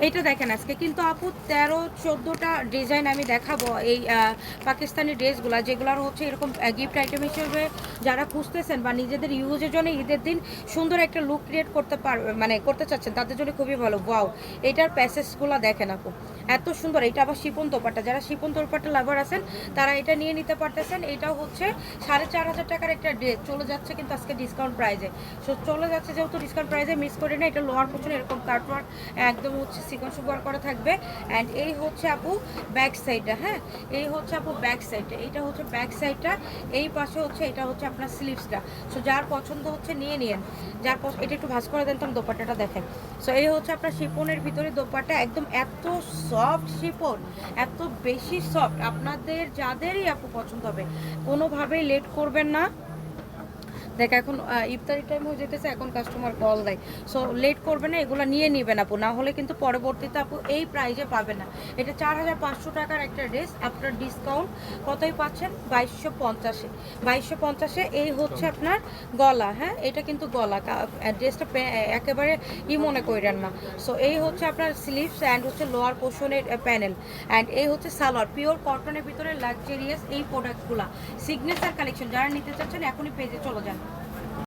এইটা দেখেন আজকে কিন্তু আপু 13-14টা ডিজাইন আমি দেখাবো এই পাকিস্তানি ড্রেসগুলো, যেগুলোর হচ্ছে এরকম গিফট আইটেম হিসেবে যারা খুঁজতেছেন বা নিজেদের ইউজের জন্য ঈদের দিন সুন্দর একটা লুক ক্রিয়েট করতে পারবে, মানে করতে চাচ্ছেন, তাদের জন্য খুবই ভালো। ওয়াও, এটার প্যাসেজগুলো দেখেন আপু, এত সুন্দর। এটা আবার শিপন দোপাট্টা, যারা শিপন দোপাট্টা লাভার আছেন তারা এটা নিয়ে নিতে পারতেছেন। এটাও হচ্ছে 4,500 টাকার একটা ড্রেস, চলে যাচ্ছে কিন্তু আজকে ডিসকাউন্ট প্রাইজে। সো চলে যাচ্ছে যেহেতু ডিসকাউন্ট প্রাইজে, মিস করে না। এটা লোয়ার পোর্শন এরকম কাটওয়ার্ক একদম হচ্ছে সিকোয়েন্স ওয়ার্ক করা থাকবে। অ্যান্ড এই হচ্ছে আপু ব্যাক সাইডটা, হ্যাঁ এই হচ্ছে আপু ব্যাক সাইডটা, এইটা হচ্ছে ব্যাক সাইডটা, এই পাশে হচ্ছে এটা হচ্ছে আপনার স্লিভসটা। সো যার পছন্দ হচ্ছে নিয়ে নিন, যার এটা একটু ভাঁজ করে দেন তো দোপাট্টাটা দেখেন। সো এই হচ্ছে আপনার শিপনের ভিতরে দোপাট্টা, একদম এত সফট শিপন, এত বেশি সফট, আপনাদের যাদেরই আপু পছন্দ হবে কোনোভাবেই লেট করবেন না। দেখ এখন ইফতারি টাইম হয়ে যেতেছে, এখন কাস্টমার কল দেয়। সো লেট করবে না, এগুলো নিয়ে নেবেন আপু, না হলে কিন্তু পরবর্তীতে আপু এই প্রাইজে পাবে না। এটা 4,500 টাকার একটা ড্রেস, আপনার ডিসকাউন্ট কতই পাচ্ছেন? 2250-এ। 2250-এ এই হচ্ছে আপনার গলা, হ্যাঁ এটা কিন্তু গলা, ড্রেসটা একেবারে মনে করেন না। সো এই হচ্ছে আপনার স্লিভস অ্যান্ড হচ্ছে লোয়ার পোর্শনের প্যানেল, অ্যান্ড এই হচ্ছে সালোয়ার, পিওর কটনের ভিতরে লাক্সারিয়াস এই প্রোডাক্টগুলো। সিগনেচার কালেকশন যারা নিতে চাচ্ছেন এখনই পেজে চলে যান।